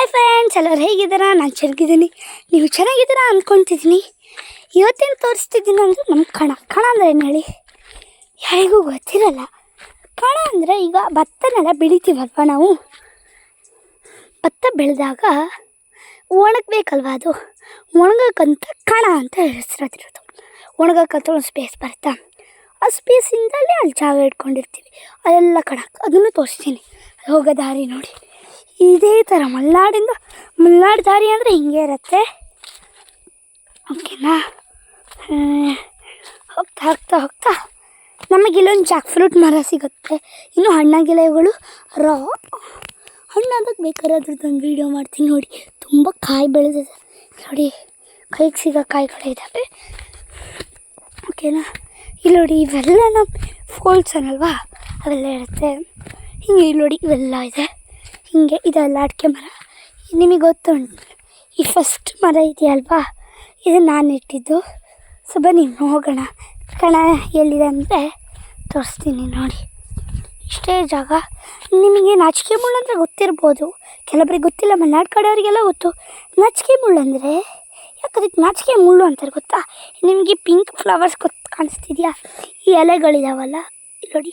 Hi friends, ಎಲ್ಲರೂ ಹೇಗಿದ್ದೀರಾ? ನಾನು ಚೆನ್ನಾಗಿದ್ದೀನಿ, ನೀವು ಚೆನ್ನಾಗಿದ್ದೀರಾ ಅಂದ್ಕೊತಿದ್ದೀನಿ. ಇವತ್ತೇನು ತೋರಿಸ್ತಿದ್ದೀನಿ ಅಂದರೆ ನಮ್ಮ ಕಣ ಅಂದರೆ ಏನು ಹೇಳಿ, ಯಾರಿಗೂ ಗೊತ್ತಿರಲ್ಲ. ಕಣ ಅಂದರೆ ಈಗ ಭತ್ತನೆಲ್ಲ ಬೆಳಿತೀವಲ್ವ ನಾವು. ಭತ್ತ ಬೆಳೆದಾಗ ಒಣಗಬೇಕಲ್ವ, ಅದು ಒಣಗಕ್ಕಂತ ಕಣ ಅಂತ ಹೆಸರದಿರೋದು. ಒಣಗಕ್ಕಂತ ಒಂದು ಸ್ಪೇಸ್ ಬರುತ್ತಾ, ಆ ಸ್ಪೇಸಿಂದಲೇ ಅಲ್ಲಿ ಜಾಗ ಇಟ್ಕೊಂಡಿರ್ತೀವಿ, ಅದೆಲ್ಲ ಕಣ. ಅದನ್ನು ತೋರಿಸ್ತೀನಿ. ಹೋಗೋ ದಾರಿ ನೋಡಿ ಇದೇ ಥರ ಮಲೆನಾಡು ದಾರಿ ಅಂದರೆ ಹಿಂಗೆ ಇರುತ್ತೆ. ಓಕೆನಾ? ಹೋಗ್ತಾ ನಮಗೆ ಇಲ್ಲೊಂದು ಜಾಕ್ ಫ್ರೂಟ್ ಮರ ಸಿಗುತ್ತೆ. ಇನ್ನು ಹಣ್ಣಾಗಿಲೆಗಳು ಹಣ್ಣಾದಾಗ ಬೇಕಾದ್ರೆ ಅದ್ರದ್ದೊಂದು ವೀಡಿಯೋ ಮಾಡ್ತೀನಿ ನೋಡಿ. ತುಂಬ ಕಾಯಿ ಬೆಳೆದಿದೆ ನೋಡಿ, ಕೈಗೆ ಸಿಗೋ ಕಾಯಿಗಳಿದ್ದಾವೆ. ಓಕೆನಾ? ಇಲ್ಲಿ ನೋಡಿ, ಇವೆಲ್ಲ ನಮ್ಮ ಫೋಲ್ಸ್ ಅನ್ನಲ್ವಾ, ಅವೆಲ್ಲ ಇರುತ್ತೆ. ಹಿಂಗೆ ಇಲ್ಲಿ ನೋಡಿ, ಇವೆಲ್ಲ ಇದೆ. ಹೀಗೆ ಇದೆಲ್ಲ ಅಡಿಕೆ ಮರ. ನಿಮಗೆ ಗೊತ್ತುಂಟು, ಈ ಫಸ್ಟ್ ಮರ ಇದೆಯಲ್ವಾ, ಇದು ನಾನು ಇಟ್ಟಿದ್ದು. ಸೊ ಬನ್ನಿ ಹೋಗೋಣ. ಕಣ ಎಲ್ಲಿದೆ ಅಂದರೆ ತೋರಿಸ್ತೀನಿ ನೋಡಿ. ಇಷ್ಟೇ ಜಾಗ. ನಿಮಗೆ ನಾಚಿಕೆ ಮುಳ್ಳು ಅಂದರೆ ಗೊತ್ತಿರ್ಬೋದು, ಕೆಲವರಿಗೆ ಗೊತ್ತಿಲ್ಲ. ಮಲೆನಾಡು ಕಡೆಯವರಿಗೆಲ್ಲ ಗೊತ್ತು ನಾಚಿಕೆ ಮುಳ್ಳು ಅಂದರೆ. ಯಾಕದಕ್ಕೆ ನಾಚಿಕೆ ಮುಳ್ಳು ಅಂತಾರೆ ಗೊತ್ತಾ? ನಿಮಗೆ ಪಿಂಕ್ ಫ್ಲವರ್ಸ್ ಕಾಣಿಸ್ತಿದೆಯಾ? ಈ ಎಲೆಗಳಿದಾವಲ್ಲ, ನೋಡಿ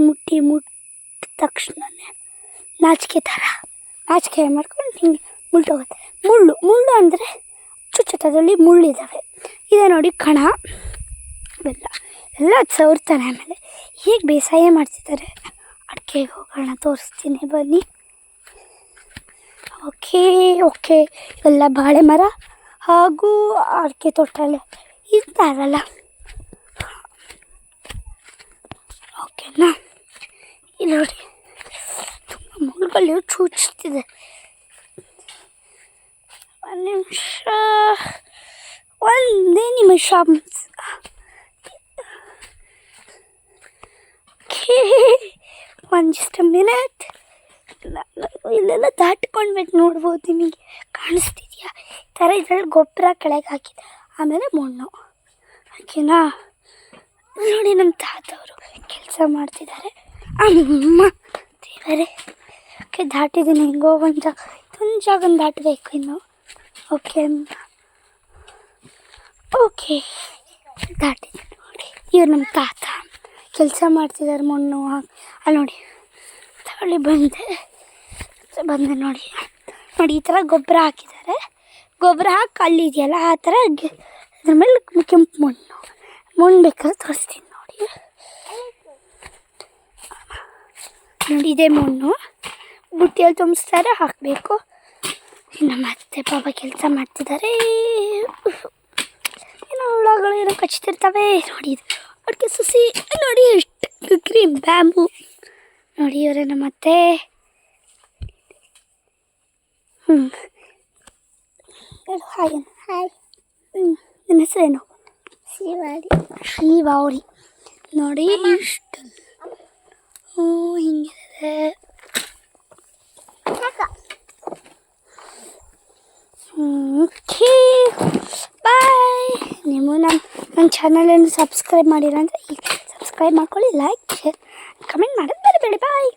ಮುಟ್ಟಿದ ತಕ್ಷಣವೇ ನಾಚಿಕೆ ಮಾಡ್ಕೊಂಡು ಹಿಂಗೆ ಮುಳ್ಟೋಗುತ್ತೆ. ಮುಳ್ಳು ಅಂದರೆ ಚುಚ್ಚುತ್ತದಲ್ಲಿ ಮುಳ್ಳಿದ್ದಾವೆ. ಇದೆ ನೋಡಿ ಕಣ. ಎಲ್ಲ ಸವರ್ತಾನೆ. ಆಮೇಲೆ ಹೇಗೆ ಬೇಸಾಯ ಮಾಡ್ತಿದ್ದಾರೆ. ಅಡಿಕೆಗೆ ಹೋಗೋಣ, ತೋರಿಸ್ತೀನಿ ಬನ್ನಿ. ಓಕೆ ಇವೆಲ್ಲ ಬಾಳೆ ಮರ ಹಾಗೂ ಅಡಿಕೆ ತೋಟಲ್ಲೇ ಇರ್ತಾರಲ್ಲ. ಓಕೆನಾ? ಇಲ್ಲಿ ನೋಡಿ, ತುಂಬ ಮುಳ್ಳುಗಳು ಚುಚ್ಚುತ್ತಿದೆ. ಒಂದೇ ನಿಮಿಷ. Just minute. ಇಲ್ಲೆಲ್ಲ ದಾಟ್ಕೊಂಡ್ಬೇಕು, ನೋಡ್ಬೋದು. ನಿಮಗೆ ಕಾಣಿಸ್ತಿದೆಯಾ? ಈ ಥರ ಇದರಲ್ಲಿ ಗೊಬ್ಬರ ಕೆಳಗೆ ಹಾಕಿದೆ, ಆಮೇಲೆ ಮಣ್ಣು. ಓಕೆನಾ? ನೋಡಿ, ನಮ್ಮ ತಾತವರು ಕೆಲಸ ಮಾಡ್ತಿದ್ದಾರೆ. ಅಮ್ಮ ದೇವರೇ. ಓಕೆ, ದಾಟಿದ್ದೀನಿ. ಹೆಂಗೋ ಒಂದು ಜಾಗ ದಾಟಬೇಕು ಇನ್ನು. ಓಕೆ ದಾಟಿದ್ದೀನಿ ನೋಡಿ. ಇವ್ರು ನಮ್ಮ ತಾತ ಕೆಲಸ ಮಾಡ್ತಿದ್ದಾರೆ. ಮಣ್ಣು ಅಲ್ಲಿ ನೋಡಿ, ತಗೊಳ್ಳಿ ಬಂದೆ ನೋಡಿ. ಈ ಥರ ಗೊಬ್ಬರ ಹಾಕಿದ್ದಾರೆ. ಗೊಬ್ಬರ ಹಾಕಿ ಕಲ್ಲಿದೆಯಲ್ಲ, ಆ ಥರ ಅದ್ರ ಮೇಲೆ ಕೆಂಪು ಮಣ್ಣು ಬೇಕಾದ್ರೆ ತೋರಿಸ್ತೀನಿ ನೋಡಿ. ಇದೇ ಮಣ್ಣು ಬುಟ್ಟಿಯಲ್ಲಿ ತುಂಬಿಸ್ತಾರೆ, ಹಾಕಬೇಕು. ಇನ್ನು ಮತ್ತೆ ಪಾಪ ಕೆಲಸ ಮಾಡ್ತಿದ್ದಾರೆ. ಏನೋ ಹುಳಗಳು ಏನೋ ಕಚ್ತಿರ್ತವೆ ನೋಡಿ. ಇದು ಅಡಿಕೆ ಸಸಿ ನೋಡಿ, ಎಷ್ಟು ಗ್ರೀನ್ ಬ್ಯಾಂಬು ನೋಡಿ. ಇವರೇನೋ ಮತ್ತೆ ಹಾಯ್. ನನ್ನ ಹೆಸರೇನು? ಶ್ರೀವಾರಿ ನೋಡಿ. ಇಷ್ಟು ಹಿಂಗಿದೆ. ಬಾಯ್. ನೀವು ನನ್ನ ಚಾನಲನ್ನು ಸಬ್ಸ್ಕ್ರೈಬ್ ಮಾಡಿಲ್ಲ ಅಂದರೆ ಈಗ ಸಬ್ಸ್ಕ್ರೈಬ್ ಮಾಡ್ಕೊಳ್ಳಿ, ಲೈಕ್, ಶೇರ್, ಕಮೆಂಟ್ ಮಾಡೋದು ಮರಿಬೇಡಿ. ಬಾಯ್.